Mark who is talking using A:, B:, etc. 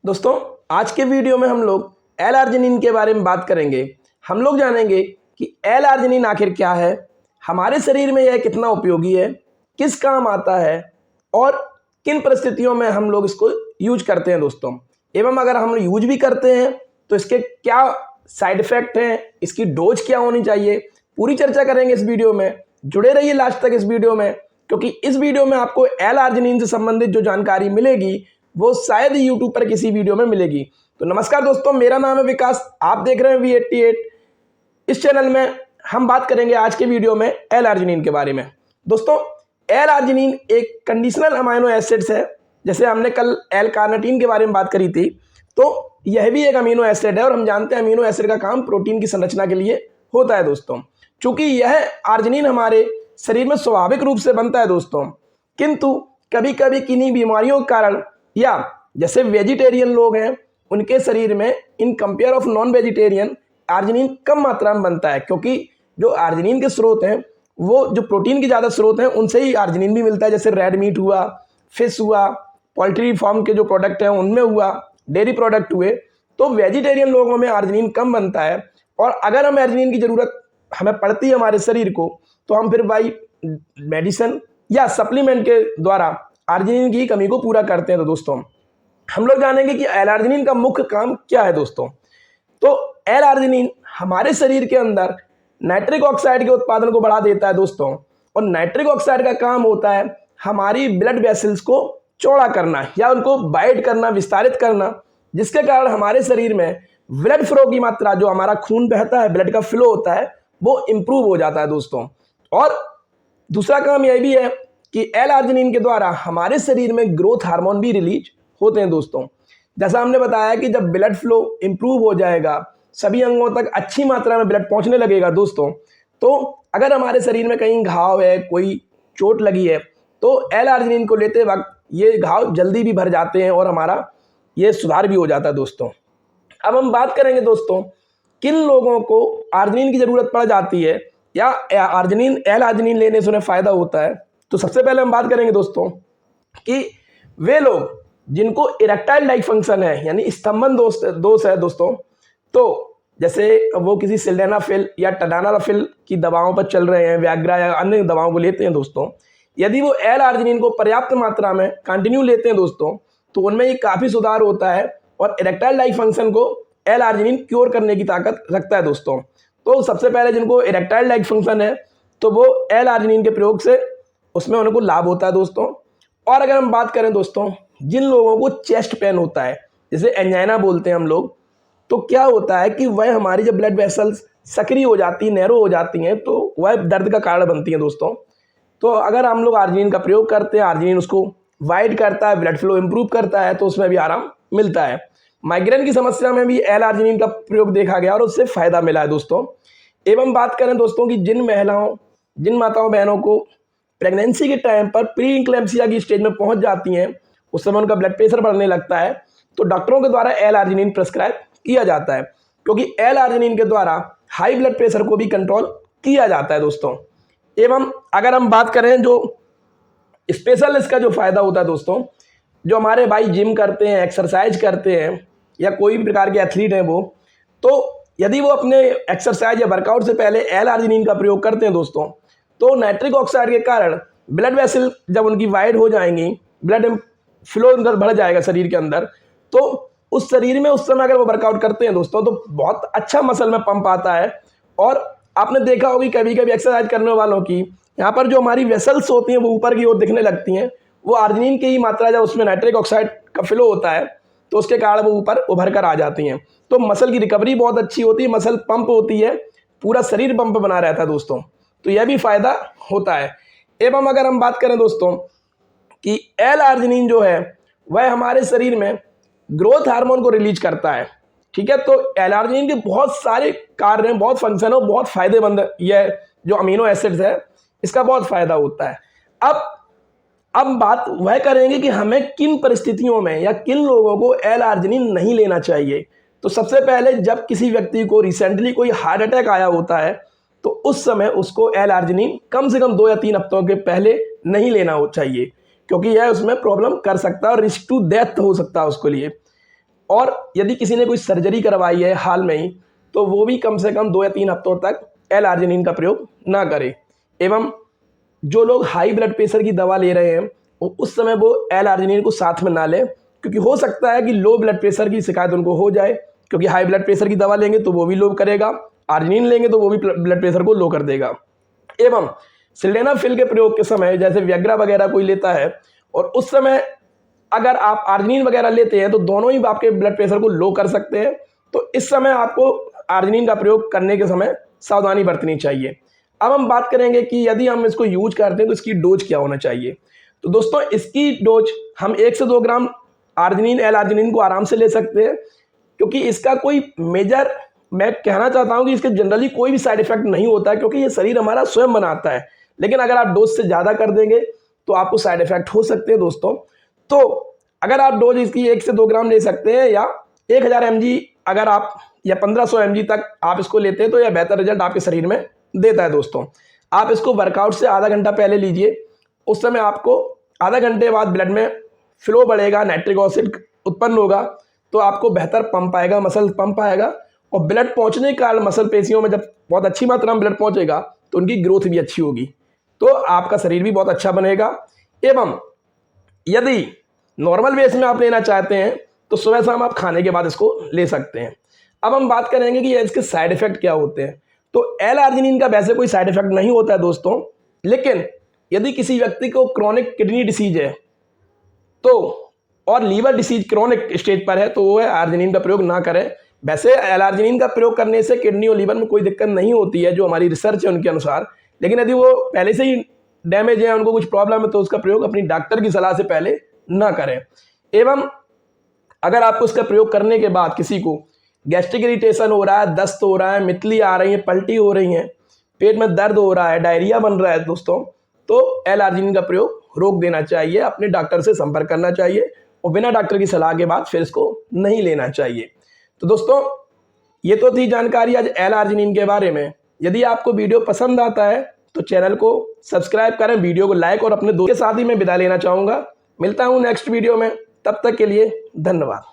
A: दोस्तों, आज के वीडियो में हम लोग एल आर्जिनिन के बारे में बात करेंगे। हम लोग जानेंगे कि एल आर्जिनिन आखिर क्या है, हमारे शरीर में यह कितना उपयोगी है, किस काम आता है और किन परिस्थितियों में हम लोग इसको यूज करते हैं दोस्तों। एवं अगर हम यूज भी करते हैं तो इसके क्या साइड इफेक्ट हैं, इसकी डोज क्या होनी चाहिए, पूरी चर्चा करेंगे इस वीडियो में। जुड़े रहिए लास्ट तक इस वीडियो में, क्योंकि इस वीडियो में आपको एल आर्जिनिन से संबंधित जो जानकारी मिलेगी वो शायद ही यूट्यूब पर किसी वीडियो में मिलेगी। तो नमस्कार दोस्तों, मेरा नाम है विकास, आप देख रहे हैं V88। इस चैनल में हम बात करेंगे आज के वीडियो में एल आर्जिनिन के बारे में। दोस्तों, एल आर्जिनिन एक कंडीशनल अमीनो एसिड्स है। जैसे हमने कल एल कार्निटीन के बारे में बात करी थी, तो यह भी एक अमीनो एसिड है और हम जानते हैं अमीनो एसिड का काम प्रोटीन की संरचना के लिए होता है दोस्तों। चूंकि यह आर्जिनिन हमारे शरीर में स्वाभाविक रूप से बनता है दोस्तों, किंतु कभी कभी किन्हीं बीमारियों के कारण या जैसे वेजिटेरियन लोग हैं उनके शरीर में in compare of non vegetarian arginine कम मात्रा में बनता है, क्योंकि जो आर्जिनिन के स्रोत हैं वो जो प्रोटीन के ज़्यादा स्रोत हैं उनसे ही आर्जिनिन भी मिलता है। जैसे रेड मीट हुआ, फिश हुआ, पोल्ट्री फार्म के जो प्रोडक्ट हैं उनमें हुआ, डेयरी प्रोडक्ट हुए। तो वेजिटेरियन लोगों में आर्जिनिन कम बनता है और अगर हम आर्जिनिन की ज़रूरत हमें पड़ती है हमारे शरीर को, तो हम फिर भाई मेडिसिन या सप्लीमेंट के द्वारा आर्जिनिन की कमी को पूरा करते हैं। तो दोस्तों, हम लोग जानेंगे कि एल आर्जिनिन का मुख्य काम क्या है दोस्तों। तो एल आर्जिनिन हमारे शरीर के अंदर नाइट्रिक ऑक्साइड के उत्पादन को बढ़ा देता है दोस्तों, और नाइट्रिक ऑक्साइड का काम होता है हमारी ब्लड वेसल्स को चौड़ा करना या उनको वाइड करना, विस्तारित करना, जिसके कारण हमारे शरीर में ब्लड फ्लो की मात्रा, जो हमारा खून बहता है, ब्लड का फ्लो होता है, वो इंप्रूव हो जाता है दोस्तों। और दूसरा काम यह भी है कि एल आर्जिनिन के द्वारा हमारे शरीर में ग्रोथ हार्मोन भी रिलीज होते हैं दोस्तों। जैसा हमने बताया कि जब ब्लड फ्लो इंप्रूव हो जाएगा, सभी अंगों तक अच्छी मात्रा में ब्लड पहुंचने लगेगा दोस्तों, तो अगर हमारे शरीर में कहीं घाव है, कोई चोट लगी है, तो एल आर्जिनिन को लेते वक्त ये घाव जल्दी भी भर जाते हैं और हमारा ये सुधार भी हो जाता है दोस्तों। अब हम बात करेंगे दोस्तों किन लोगों को आर्जिनिन की ज़रूरत पड़ जाती है या एल आर्जिनिन लेने से उन्हें फ़ायदा होता है। तो सबसे पहले हम बात करेंगे दोस्तों कि वे लोग जिनको इरेक्टाइल डाइफंक्शन है, यानी स्तंभन दोष है दोस्तों। तो जैसे वो किसी सिल्डेनाफिल या टडानाफिल की दवाओं पर चल रहे हैं, व्याग्रा या अन्य दवाओं को लेते हैं दोस्तों, यदि वो एल आर्जिनिन को पर्याप्त मात्रा में कंटिन्यू लेते हैं दोस्तों, तो उनमें ये काफ़ी सुधार होता है और इरेक्टाइल डाइफंक्शन को एल आर्जिनिन क्योर करने की ताकत रखता है दोस्तों। तो सबसे पहले जिनको इरेक्टाइल डाइफंक्शन है, तो वो एल आर्जिनिन के प्रयोग से उसमें उनको लाभ होता है दोस्तों। और अगर हम बात करें दोस्तों जिन लोगों को चेस्ट पेन होता है, जैसे एंजाइना बोलते हैं हम लोग, तो क्या होता है कि वह हमारी जब ब्लड वेसल्स सक्रिय हो जाती हैं, नैरो हो जाती हैं, तो वह दर्द का कारण बनती हैं दोस्तों। तो अगर हम लोग आर्जिनिन का प्रयोग करते हैं, आर्जिनिन उसको वाइड करता है, ब्लड फ्लो इंप्रूव करता है, तो उसमें भी आराम मिलता है। माइग्रेन की समस्या में भी एल आर्जिनिन का प्रयोग देखा गया और उससे फ़ायदा मिला है दोस्तों। एवं बात करें दोस्तों कि जिन माताओं बहनों को प्रेगनेंसी के टाइम पर प्री इक्लेम्सिया की स्टेज में पहुंच जाती हैं, उस समय उनका ब्लड प्रेशर बढ़ने लगता है, तो डॉक्टरों के द्वारा एल आर्जिनिन प्रेस्क्राइब किया जाता है, क्योंकि एल आर्जिनिन के द्वारा हाई ब्लड प्रेशर को भी कंट्रोल किया जाता है दोस्तों। एवं अगर हम बात करें जो स्पेशल इसका जो फ़ायदा होता है दोस्तों, जो हमारे भाई जिम करते हैं, एक्सरसाइज करते हैं या कोई भी प्रकार के एथलीट हैं वो, तो यदि वो अपने एक्सरसाइज या वर्कआउट से पहले एल आर्जिनिन का प्रयोग करते हैं दोस्तों, तो नाइट्रिक ऑक्साइड के कारण ब्लड वेसल जब उनकी वाइड हो जाएंगी, ब्लड फ्लो अंदर बढ़ जाएगा शरीर के अंदर, तो उस शरीर में उस समय अगर वो वर्कआउट करते हैं दोस्तों, तो बहुत अच्छा मसल में पंप आता है। और आपने देखा होगी कभी कभी एक्सरसाइज करने वालों की यहाँ पर जो हमारी वेसल्स होती हैं वो ऊपर की ओर दिखने लगती हैं, वो आर्जिनिन की ही मात्रा जब उसमें नाइट्रिक ऑक्साइड का फ्लो होता है तो उसके कारण वो ऊपर उभर कर आ जाती हैं। तो मसल की रिकवरी बहुत अच्छी होती है, मसल पंप होती है, पूरा शरीर पंप बना रहता है दोस्तों। तो यह भी फायदा होता है। एवं अगर हम बात करें दोस्तों कि एल आर्जिनिन जो है वह हमारे शरीर में ग्रोथ हार्मोन को रिलीज करता है, ठीक है। तो एल आर्जिनिन के बहुत सारे कार्य हैं, बहुत फंक्शन है, बहुत फायदेमंद यह जो अमीनो एसिड्स है इसका बहुत फायदा होता है। अब बात वह करेंगे कि हमें किन परिस्थितियों में या किन लोगों को एल आर्जिनिन नहीं लेना चाहिए। तो सबसे पहले जब किसी व्यक्ति को रिसेंटली कोई हार्ट अटैक आया होता है, तो उस समय उसको एल आर्जिनिन कम से कम 2 या 3 हफ्तों के पहले नहीं लेना चाहिए, क्योंकि यह उसमें प्रॉब्लम कर सकता है और रिस्क टू डेथ हो सकता है उसके लिए। और यदि किसी ने कोई सर्जरी करवाई है हाल में ही, तो वो भी कम से कम 2 या 3 हफ्तों तक एल-आर्जिनिन का प्रयोग ना करे। एवं जो लोग हाई ब्लड प्रेशर की दवा ले रहे हैं उस समय वो एल-आर्जिनिन को साथ में ना लें, क्योंकि हो सकता है कि लो ब्लड प्रेशर की शिकायत उनको हो जाए, क्योंकि हाई ब्लड प्रेशर की दवा लेंगे तो वो भी लो करेगा, आर्जिनिन लेंगे तो वो भी ब्लड प्रेशर को लो कर देगा। एवं सिल्डेनाफिल के प्रयोग के समय जैसे विएग्रा वगैरह कोई लेता है और उस समय अगर आप आर्जिनिन वगैरह लेते हैं तो दोनों ही आपके ब्लड प्रेशर को लो कर सकते हैं। तो इस समय आपको आर्जिनिन का प्रयोग करने के समय सावधानी बरतनी चाहिए। अब हम बात करेंगे कि यदि हम इसको यूज करते हैं तो इसकी डोज क्या होना चाहिए। तो दोस्तों इसकी डोज हम 1 से 2 ग्राम आर्जिनिन एल-आर्जिनिन को आराम से ले सकते हैं, क्योंकि इसका कोई मेजर, मैं कहना चाहता हूं कि इसके जनरली कोई भी साइड इफेक्ट नहीं होता है, क्योंकि ये शरीर हमारा स्वयं बनाता है। लेकिन अगर आप डोज से ज़्यादा कर देंगे तो आपको साइड इफेक्ट हो सकते हैं दोस्तों। तो अगर आप डोज इसकी 1 से 2 ग्राम ले सकते हैं या 1000 mg अगर आप या 1500 mg तक आप इसको लेते हैं तो यह बेहतर रिजल्ट आपके शरीर में देता है दोस्तों। आप इसको वर्कआउट से आधा घंटा पहले लीजिए, उस समय आपको आधा घंटे बाद ब्लड में फ्लो बढ़ेगा, नाइट्रिक एसिड उत्पन्न होगा, तो आपको बेहतर पंप आएगा, मसल पंप आएगा और ब्लड पहुंचने के कारण मसल पेशियों में जब बहुत अच्छी मात्रा में ब्लड पहुंचेगा तो उनकी ग्रोथ भी अच्छी होगी, तो आपका शरीर भी बहुत अच्छा बनेगा। एवं यदि नॉर्मल बेस में आप लेना चाहते हैं तो सुबह शाम आप खाने के बाद इसको ले सकते हैं। अब हम बात करेंगे कि इसके साइड इफेक्ट क्या होते हैं। तो एल-आर्जिनिन का वैसे कोई साइड इफेक्ट नहीं होता है दोस्तों, लेकिन यदि किसी व्यक्ति को क्रॉनिक किडनी डिसीज है तो और लीवर डिसीज क्रॉनिक स्टेज पर है तो वो आर्जिनिन का प्रयोग ना करें। वैसे एल-आर्जिनिन का प्रयोग करने से किडनी और लीवर में कोई दिक्कत नहीं होती है, जो हमारी रिसर्च है उनके अनुसार, लेकिन यदि वो पहले से ही डैमेज है, उनको कुछ प्रॉब्लम है, तो उसका प्रयोग अपनी डॉक्टर की सलाह से पहले ना करें। एवं अगर आपको इसका प्रयोग करने के बाद किसी को गैस्ट्रिक इरिटेशन हो रहा है, दस्त हो रहा है, मितली आ रही है, पलटी हो रही है, पेट में दर्द हो रहा है, डायरिया बन रहा है दोस्तों, तो एल-आर्जिनिन का प्रयोग रोक देना चाहिए, अपने डॉक्टर से संपर्क करना चाहिए और बिना डॉक्टर की सलाह के बाद फिर इसको नहीं लेना चाहिए। तो दोस्तों ये तो थी जानकारी आज एल-आर्जिनिन के बारे में। यदि आपको वीडियो पसंद आता है तो चैनल को सब्सक्राइब करें, वीडियो को लाइक और अपने दोस्त के साथ ही मैं विदा लेना चाहूँगा। मिलता हूँ नेक्स्ट वीडियो में, तब तक के लिए धन्यवाद।